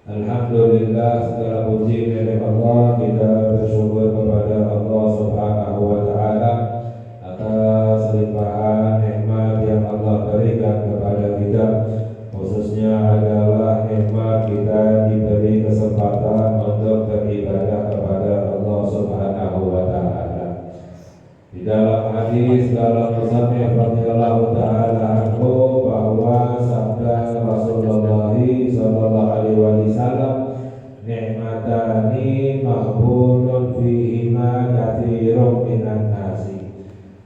Alhamdulillah, segala puji milik Allah. Kita khususnya adalah nikmat kita diberi kesempatan untuk beribadah kepada Allah Subhanahu wa Ta'ala. Di dalam hadis dalam musannaf radhiyallahu ta'ala anhu bahwa sabda Rasulullah sallallahu alaihi wasallam, nikmatani mahbunun fihima katsirun minan nasi,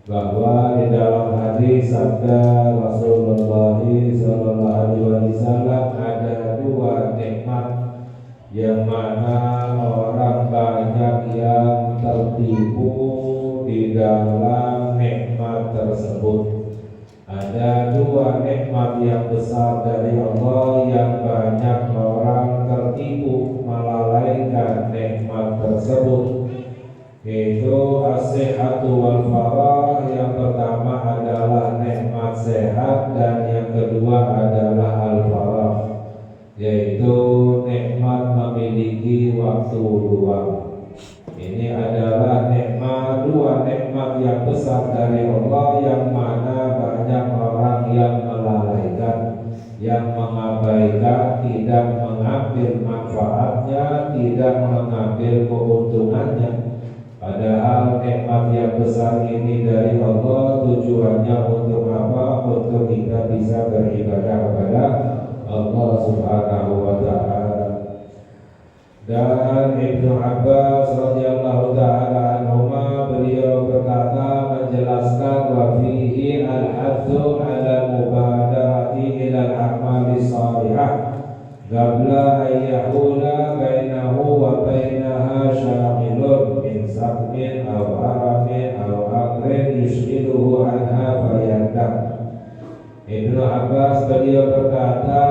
bahwa di dalam hadis sabda Rasulullah sallallahu alaihi wasallam ada dua nikmat yang mana orang banyak yang tertipu di dalam nikmat tersebut. Ada dua nikmat yang besar dari Allah yang banyak orang tertipu melalaikan nikmat tersebut, yaitu as-sihhatu wal farah. Yang pertama adalah nikmat sehat dan yang kedua adalah al-farah, yaitu nikmat memiliki waktu luang. Ini adalah dua nikmat yang besar dari Allah yang mana banyak orang yang melalaikan, yang mengabaikan, tidak mengambil manfaatnya, tidak mengambil keuntungannya. Padahal nikmat yang besar ini dari Allah tujuannya untuk apa? Untuk kita bisa beribadah kepada Allah Subhanahu wa Ta'ala. Dan Ibnu Abbas radhiyallahu ta'ala anhuma, beliau berkata menjelaskan wa fihi al-hadzu ala mubadarati ila al-a'mali shalihah qabla an yahula bainahu wa bainaha syamilun min sakmin aw haramin aw aqrin yushghiluhu anha fayandam. Ibnu Abbas beliau berkata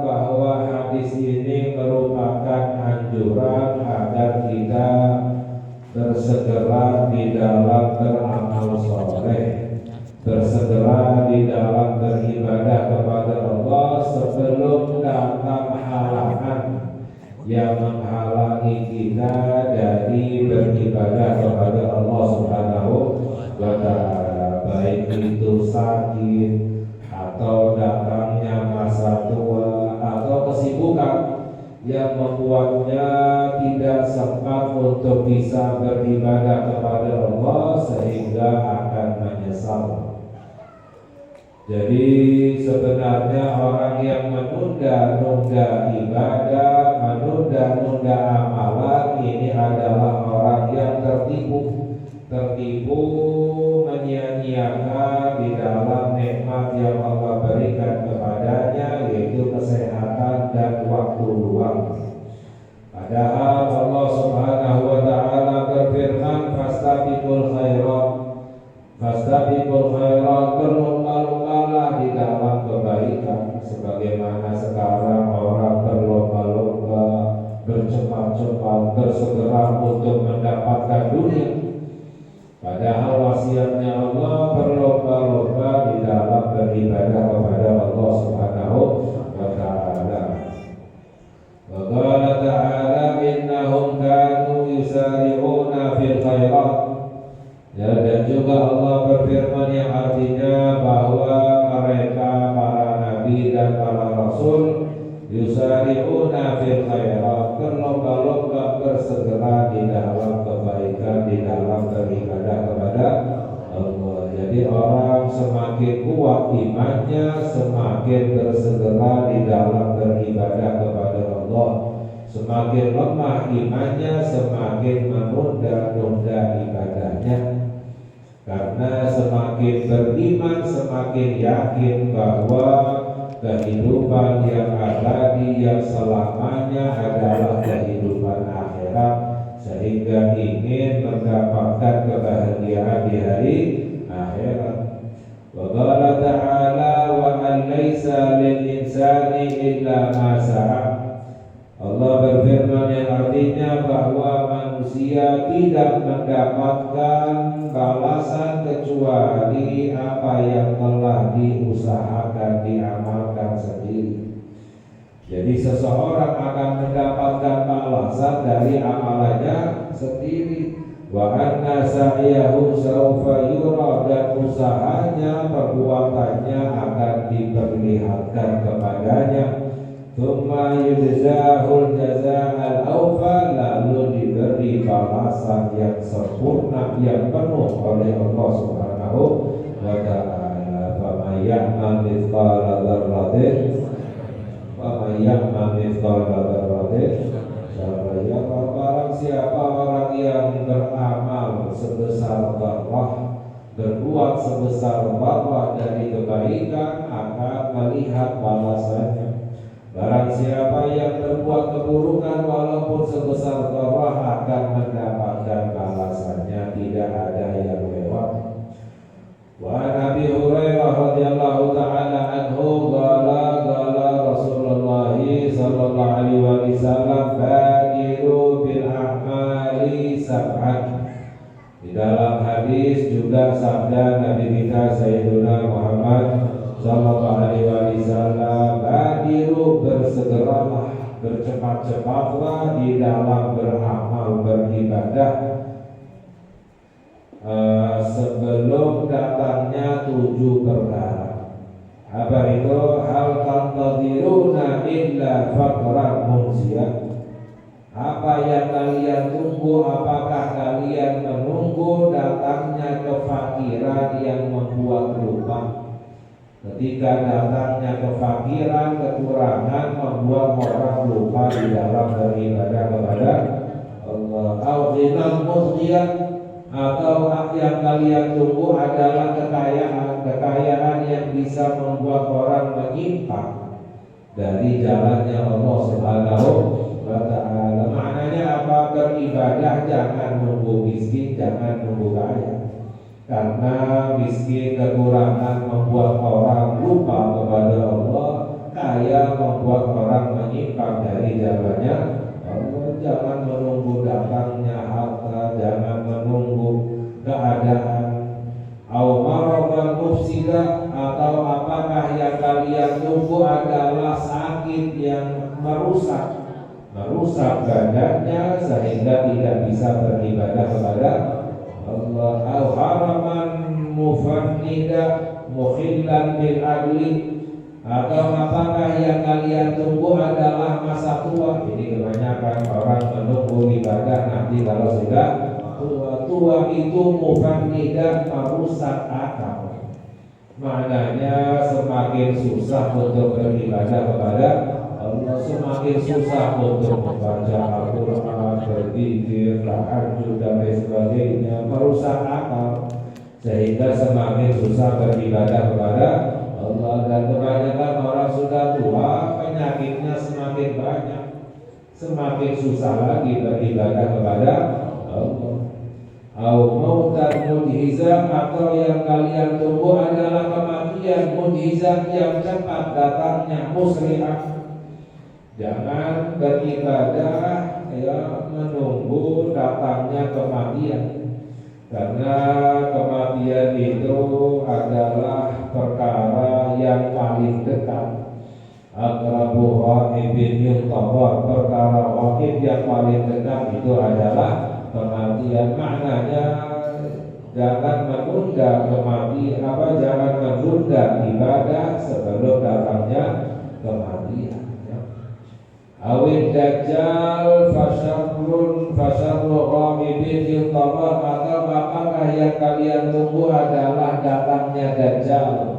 bahwa hadis ini merupakan anjuran agar kita bersegera di dalam beramal soleh, bersegera di dalam beribadah kepada Allah sebelum datang halangan yang menghalangi kita dari beribadah kepada Allah Subhanahu wa Ta'ala, baik itu sakit atau datangnya masa tua atau kesibukan yang membuatnya tidak sempat untuk bisa beribadah kepada Allah sehingga akan menyesal. Jadi sebenarnya orang yang menunda-nunda ibadah, menunda-nunda amalan, ini adalah orang yang tertipu menyia-nyiakan di dalam nikmat yang Allah berikan kepadanya, yaitu kesehatan dan waktu luang. Padahal Allah Subhanahu wa Ta'ala berfirman, fastabiqul khairat, berlomba-lombalah di dalam kebaikan. Sebagaimana sekarang orang berlomba-lomba, bercepat-cepat, bersegera untuk mendapatkan dunia. Padahal wasiatnya Allah berlomba-lomba di dalam beribadah kepada Allah Subhanahu wa Ta'ala. Wa qala ta'ala innahum kanu yusari'una fil khairat. Ya, dan juga Allah berfirman yang artinya bahwa mereka para nabi dan para rasul yusari'una fil khairat, berlomba-lomba bersegera di dalam kebaikan, di dalam beribadah kepada Allah. Jadi orang semakin kuat imannya, semakin bersegera di dalam beribadah kepada Allah. Semakin lemah imannya, semakin menunda-nunda ibadahnya. Karena semakin beriman, semakin yakin bahwa kehidupan yang abadi, yang selamanya adalah kehidupan akhirat, sehingga ingin mendapatkan kebahagiaan di hari akhirat. Wa qala ta'ala wa an laisa lil insani illa ma sa'a. Allah berfirman yang artinya bahwa manusia tidak mendapatkan balasan kecuali apa yang telah diusahakan, diamalkan sendiri. Jadi seseorang akan mendapatkan balasan dari amalannya sendiri. Wa anna sa'yahu sawfa yura, dan usahanya, perbuatannya akan diperlihatkan kepadanya. Tsumma yujzahul jazaa'al awfa, lalu diberi balasan yang sempurna yang penuh oleh Allah Subhanahu wa ta'ala. Faman ya'mal mithqala dzarratin syarran yarah. Barang siapa orang yang beramal sebesar dzarrah, berbuat sebesar dzarrah dari kebaikan, akan melihat balasannya. Barang siapa yang berbuat keburukan walaupun sebesar dzarrah, akan mendapatkan balasannya, tidak ada yang lewat. Wa Nabi Hurairah radhiyallahu taala anhu qala Rasulullah sallallahu alaihi wasallam, badiru bil a'mali sab'an. Di dalam hadis juga sabda Nabi kita Sayyiduna Muhammad sallallahu alaihi wasallam, badiru, bersegeralah, bercepat-cepatlah di dalam beramal beribadah sebelum datangnya 7 perkara. Apa itu? Hal tantadiruna illa faqran munziyah. Apa yang kalian tunggu? Apakah kalian menunggu datangnya kefakiran yang membuat lupa? Ketika datangnya kefakiran, kekurangan membuat orang lupa di dalam beribadah kepada Allah. Al-ghinal mudghiyah, atau yang kalian tunggu adalah kekayaan yang bisa membuat orang menyimpang dari jalannya Allah Subhanahu wa ta'ala. Maknanya apa? Beribadah jangan nunggu miskin, jangan nunggu kaya. Karena miskin, kekurangan membuat orang lupa kepada Allah, kaya membuat orang menyimpang dari jalannya Allah. Jangan menunggu datangnya harta, jangan menunggu keadaan maradan mufsidah, atau apakah yang kalian tunggu adalah sakit yang merusak badannya sehingga tidak bisa beribadah kepada Allah. Au haraman mufannida mukhillan bil adli, atau apakah yang kalian tunggu adalah masa tua. Jadi kebanyakan orang menunggu ibadah nanti kalau sudah tua itu mufannida, merusak akal. Maknanya semakin susah untuk beribadah kepada Allah, semakin susah untuk membaca Al-Quran, berzikir, tahajud dan lain sebagainya, merusak akal sehingga semakin susah beribadah kepada Allah. Dan kebanyakan orang sudah tua, penyakitnya semakin banyak, semakin susah lagi beribadah kepada Allah. Au mautan mujizah, atau yang kalian tunggu adalah kematian mujizah yang cepat datangnya, musri'ah. Jangan beribadah menunggu datangnya kematian, karena kematian itu adalah perkara yang paling dekat. Aqrabu ghaibin yuntadhar, perkara ghaib yang paling dekat itu adalah kematian. Maknanya jangan menunda kematian, jangan menunda ibadah sebelum datangnya kematian. Awid dajjal fasyarrun fasyarru ghaibin yuntadhar, atau apakah yang kalian tunggu adalah datangnya dajjal,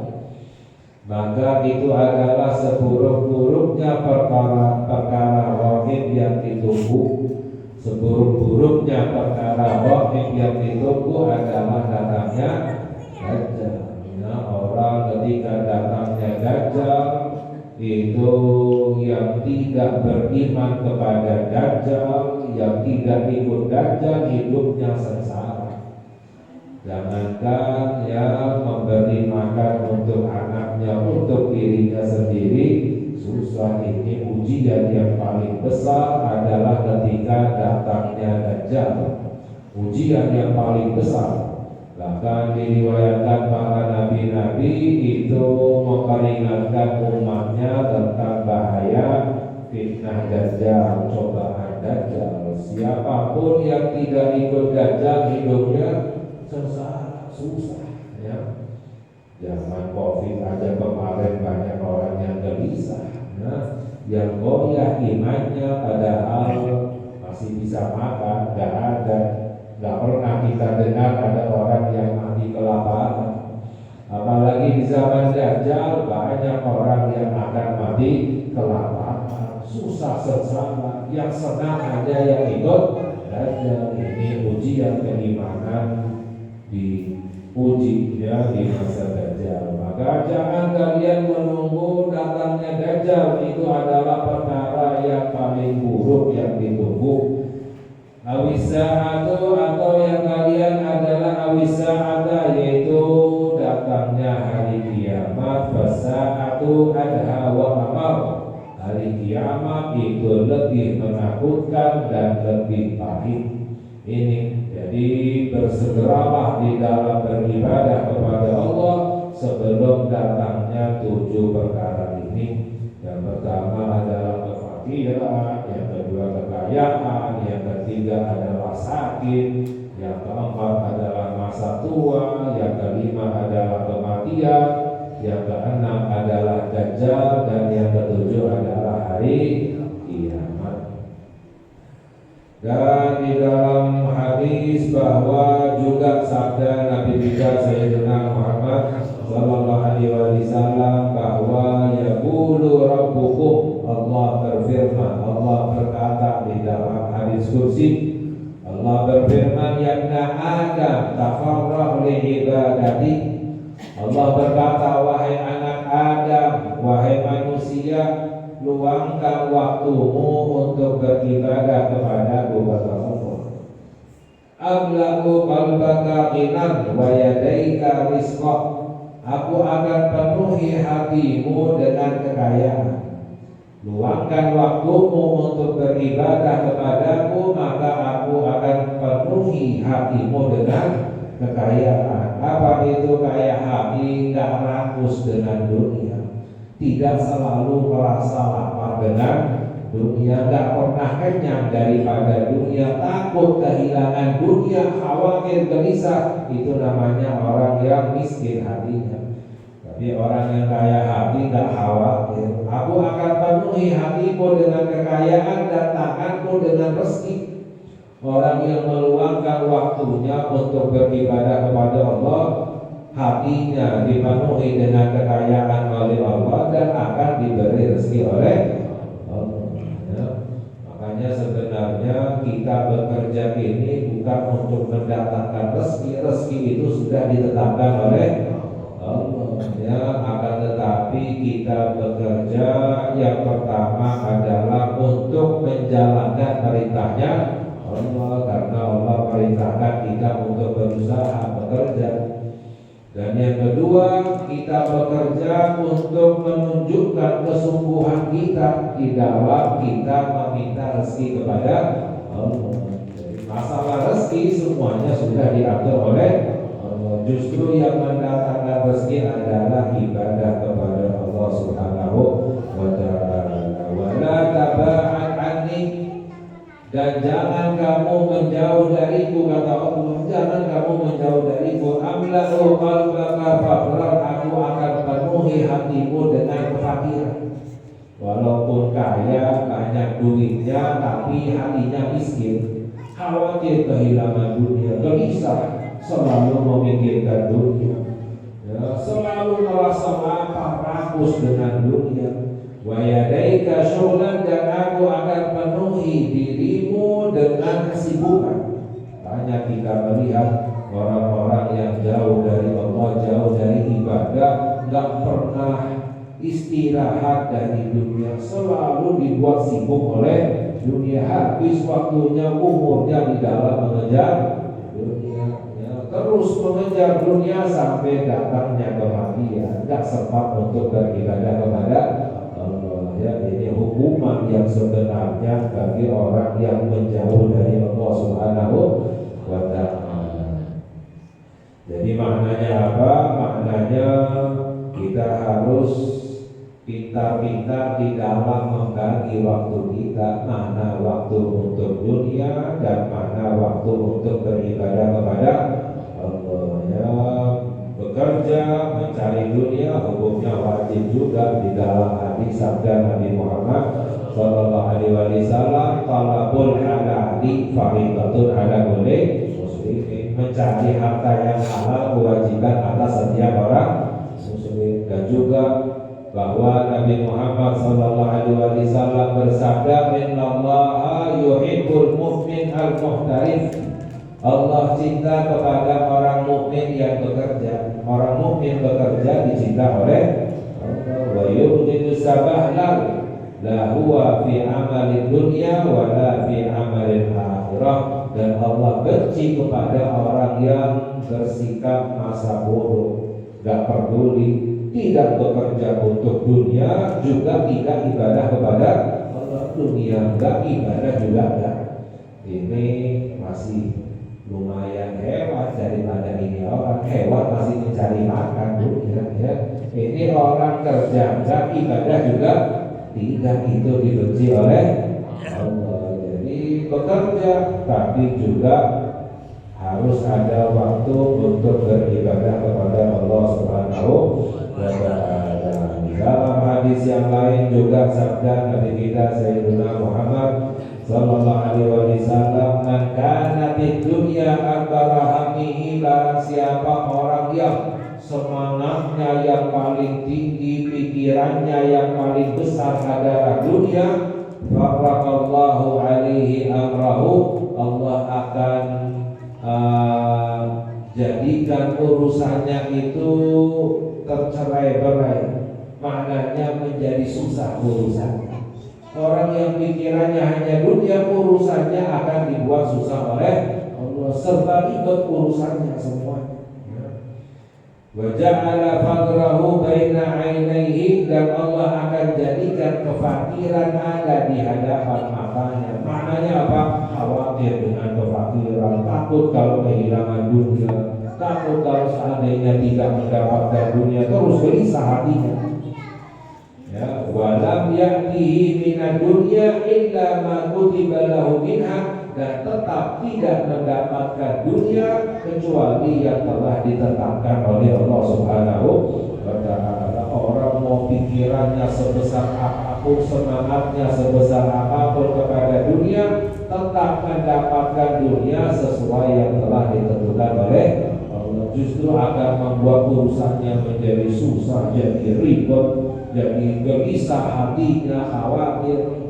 maka itu adalah seburuk-buruknya perkara ghaib yang ditunggu. Seburuk-buruknya perkara ghaib yang ditunggu adalah datangnya dajjal. Nah, orang ketika datangnya dajjal itu yang tidak beriman kepada dajjal, yang tidak ikut dajjal, hidupnya sengsara. Jangankan memberi makan untuk anaknya, untuk dirinya sendiri susah. Ini ujian yang paling besar adalah ketika datangnya dajjal, ujian yang paling besar. Bahkan diriwayatkan para nabi-nabi itu memperingatkan umatnya tentang bahaya fitnah dajjal, cobaan dajjal. Siapapun yang tidak ikut dajjal hidupnya sengsara, susah ya. Zaman Covid aja kemarin banyak orang yang gelisah. yang goyah imannya padahal masih bisa makan, nggak ada. Nggak pernah kita dengar ada orang yang mati kelaparan. Apalagi di zaman Dajjal banyak orang yang akan mati kelaparan, susah sengsara, yang senang aja yang ikut Dajjal. Ini ujian keimanan diuji ya di masa Dajjal. Maka jangan kalian menunggu datangnya Dajjal, itu adalah perkara yang paling buruk yang ditunggu. Awisa'atu atau yang kalian adalah awisa'ata, yaitu datangnya hari kiamat. Fasa'atu adha wa amar. Hari kiamat itu lebih menakutkan dan lebih pahit. Ini jadi bersegeralah di dalam beribadah kepada Allah sebelum datangnya 7 perkara ini. Yang pertama adalah kefakiran, yang kedua kekayaan, yang ketiga adalah sakit, yang keempat adalah masa tua, yang kelima adalah kematian, yang keenam adalah Dajjal, dan yang ketujuh adalah hari kiamat. Dan di dalam hadis bahwa juga sabda Nabi kita Sayyidina Muhammad sallallahu alaihi wasallam bahwa yaqulu rabbukum, Allah berfirman, Allah berkata di dalam hadis kursi, Allah berfirman, ya Adam tafarrah li ibadati. Allah berkata, wahai anak Adam, wahai manusia, luangkan waktumu untuk beribadah kepada Allah. Ablaku qalbaka ghinan wa yadaika rizqah. Aku akan penuhi hatimu dengan kekayaan. Luangkan waktumu untuk beribadah kepadaku, maka aku akan penuhi hatimu dengan kekayaan. Apa itu kaya hati? Gak rakus dengan dunia, tidak selalu merasa lapar dengan dunia, gak pernah kenyang daripada dunia, takut kehilangan dunia, khawatir gelisah. Itu namanya orang yang miskin hatinya. Tapi orang yang kaya hati gak khawatir. Aku akan penuhi hatimu dengan kekayaan dan tanganmu dengan rezeki. Orang yang meluangkan waktunya untuk beribadah kepada Allah, hatinya dipenuhi dengan kekayaan oleh Allah dan akan diberi rezeki oleh Allah. Ya. Makanya sebenarnya kita bekerja ini bukan untuk mendatangkan rezeki. Rezeki itu sudah ditetapkan oleh Allah. Ya, akan tetapi kita bekerja yang pertama adalah untuk menjalankan perintahnya Allah, karena Allah perintahkan kita untuk berusaha bekerja. Dan yang kedua, kita bekerja untuk menunjukkan kesungguhan kita di dalam kita meminta rezeki kepada Allah. Jadi masalah rezeki semuanya sudah diatur oleh Allah. Justru yang mendatangkan rezeki adalah ibadah kepada Allah Subhanahu wa ta'ala. Wala taba'an anni, dan jangan kamu menjauh dariku, kata Allah, jangan kamu menjauh dariku. Amla'u qalbaka faqran, aku akan penuhi hatimu dengan kefakiran. Walaupun kaya, banyak duitnya, tapi hatinya miskin, khawatir kehilangan dunia, gelisah, selalu memikirkan dunia, ya, selalu merasa lapar, rakus dengan dunia. Wa yadaika syughlan, dan aku akan penuhi dirimu dengan kesibukan. Banyak kita melihat orang-orang yang jauh dari Allah, jauh dari ibadah, gak pernah istirahat dari dunia, selalu dibuat sibuk oleh dunia, habis waktunya, umurnya di dalam mengejar dunia, ya, terus mengejar dunia sampai datangnya kematian, gak sempat untuk beribadah kepada Allah. Ya, ini hukuman yang sebenarnya bagi orang yang menjauh dari Allah Subhanahu wa ta'ala. Jadi maknanya apa? Maknanya kita harus pintar-pintar di dalam membagi waktu kita, mana waktu untuk dunia dan mana waktu untuk beribadah kepada Allah. Ya, bekerja mencari dunia hukumnya wajib juga di dalam hadis sabda Nabi Muhammad sallallahu alaihi wasallam, talabul halali fardhatun ala kulli muslimin. Mencari harta yang halal kewajiban atas setiap orang muslim. Dan juga bahwa Nabi Muhammad sallallahu alaihi wasallam bersabda, innallaha yuhibbul mu'min al-muhtarif. Allah cinta kepada orang mukmin yang bekerja. Orang mukmin bekerja dicinta oleh Allah. Wa yubghidu sabahlal la huwa fi amalid dunya wa la fi amalil akhirah. Dan Allah benci kepada orang yang bersikap masa bodoh, gak peduli, tidak bekerja untuk dunia, juga tidak ibadah kepada Allah. Dunia enggak, ibadah juga enggak. Ini masih lumayan hewan daripada ini orang. Hewan masih mencari makan dunia, ya. Ini orang kerja enggak, ibadah juga tidak, itu dibenci oleh Allah. Jadi bekerja tapi juga harus ada waktu untuk beribadah kepada Allah Subhanahu wa ta'ala. Di dalam hadis yang lain juga sabda Nabi kita Sayyidina Muhammad sallallahu alaihi wasallam, man kana fid dunya akbara hammihi, barang siapa orang yang semangatnya yang paling tinggi, pikirannya yang paling besar adalah dunia, farraqallahu alaihi amrahu, Allah akan jadikan urusannya itu tercerai-berai, maknanya menjadi susah urusannya. Orang yang pikirannya hanya dunia, urusannya akan dibuat susah oleh Allah, serba ribet urusannya semuanya. Wa ja'ala fadrahu baina 'ainaihi, dan Allah akan jadikan kefakiran ada di hadapan matanya. Maknanya apa? Khawatir dengan kefakiran, takut kalau kehilangan dunia, takut kalau seandainya tidak mendapatkan dunia, terus gelisah hatinya. Ya, walam ya'tihi minad dunya illa ma kutiba lahu minha, dan tetap tidak mendapatkan dunia kecuali yang telah ditetapkan oleh Allah Subhanahu wa ta'ala. Orang mau pikirannya sebesar apapun, semangatnya sebesar apapun kepada dunia, tetap mendapatkan dunia sesuai yang telah ditentukan oleh Allah. Justru akan membuat urusannya menjadi susah, jadi ribet, jadi gelisah hatinya, khawatir.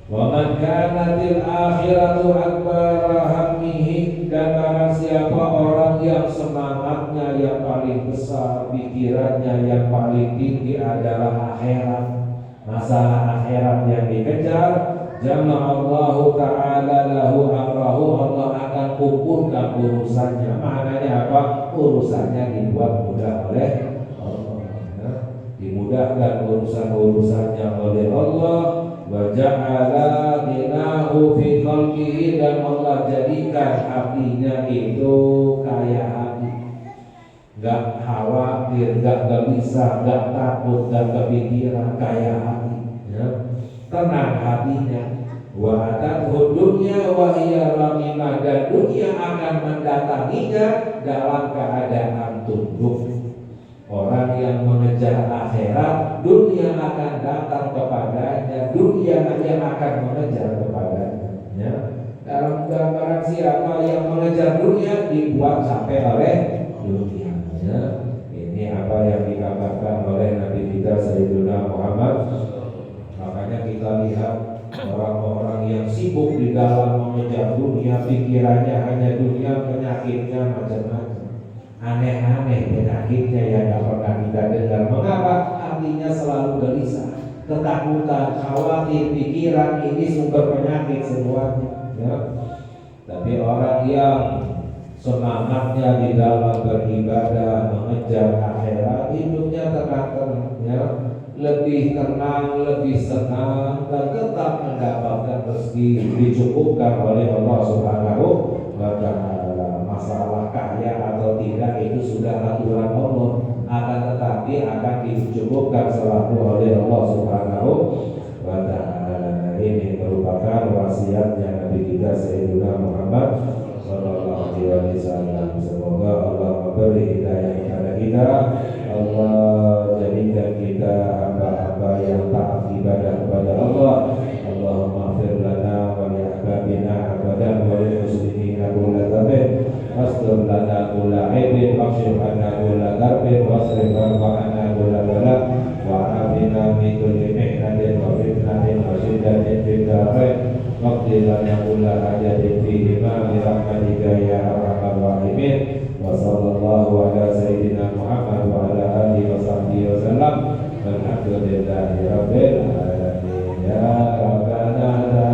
Wa man kanatil akhiratu akbar hammihi, dan barang siapa orang yang semangatnya yang paling besar, pikirannya yang paling tinggi adalah akhirat, masalah akhirat yang dikejar, jama'allahu ta'ala lahu amrahu, Allah akan kumpulkan urusannya. Maknanya apa? Urusannya dibuat mudah oleh Allah, ya. Dimudahkan urusan-urusannya oleh Allah. Wa ja'ala ghinahu fi qalbihi, dan Allah jadikan hatinya itu kaya hati, gak khawatir, gak gelisah, gak takut, gak kepikiran, kaya hati, ya. Tenang hatinya. Wa atathu dunya wa hiya ramimah, dan dunia akan mendatanginya dalam keadaan tunduk. Orang yang mengejar akhirat, dunia akan datang kepadanya, dunia yang akan mengejar kepadanya, ya. Dalam gambaran siapa yang mengejar dunia dibuat sampai oleh dunia, ya. Ini apa yang digambarkan oleh Nabi kita Sayyidina Muhammad. Makanya kita lihat orang-orang yang sibuk di dalam mengejar dunia, pikirannya hanya dunia, penyakitnya macam-macam. Aneh-aneh penyakitnya yang tak pernah kita dengar. Mengapa? Hatinya selalu gelisah, ketakutan, khawatir, pikiran, ini sumber penyakit semuanya, ya. Tapi orang yang semangatnya di dalam beribadah, mengejar akhirat, hidupnya tenang-tenang, ya. Lebih tenang, lebih senang, dan tetap mendapatkan rezeki, dicukupkan oleh Allah Subhanahu wa ta'ala. Masalah kaya atau tidak itu sudah aturan Allah, akan tetapi akan dicukupkan selalu oleh Allah Subhanahu wa ta'ala. Ini merupakan wasiatnya Nabi kita Sayyidina Muhammad sallallahu alaihi wasallam. Semoga Allah memberi hidayah kita. Allah jadikan kita hamba-hamba yang taat ibadah kepada Allah. Allahumma fir lana wa li ahbabina abadan wa lil muslimina kulla tabin astur lana kulla aibin wakshif anna kulla karbin wasrif anna kulla bala wa afina min kulli mihnatin wa fitnatin wa shiddatin fid darain waqdi lana kulla hajatin fihi ma bi rahmatika ya arhamar rahimin. Wa sallallahu ala sayyidina Muhammad wa ala alihi wa sahbihi wa sallam. Alhamdulillahi rabbil alamin. Ya rabbana la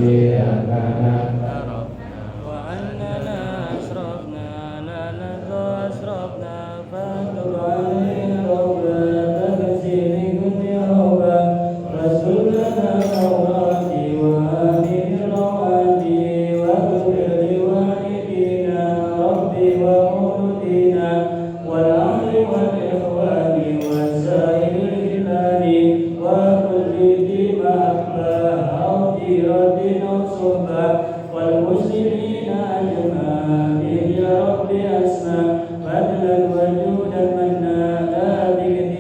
ilaha wa annana asrafna la asrafna fatub alaina rabbana faghfir li kulli rasulana awrati wa amin rawati wa ghfir li walidina rabbi wa mudina wal ahli wal ikhwani wa sa'iril hilali wa kulli dima ahba radin suhba wal muslimina ajma'in ya rabbi asma fadlan wa judan manna bi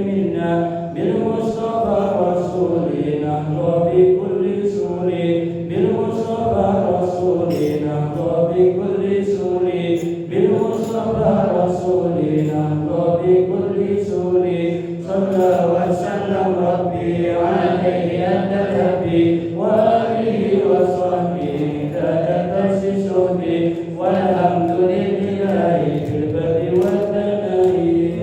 minna bil mustafa rasulina rabbi kulli suri bil mustafa rasulina rabbi kulli suri bil mustafa rasulina rabbi kulli suri sallallahu wa sallam rabbi alaihi anta-nabi wa alihi wa sahbihi tadabasisubi walhamdulillahi fil barri wal bahri.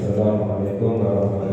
Assalamualaikum warahmatullahi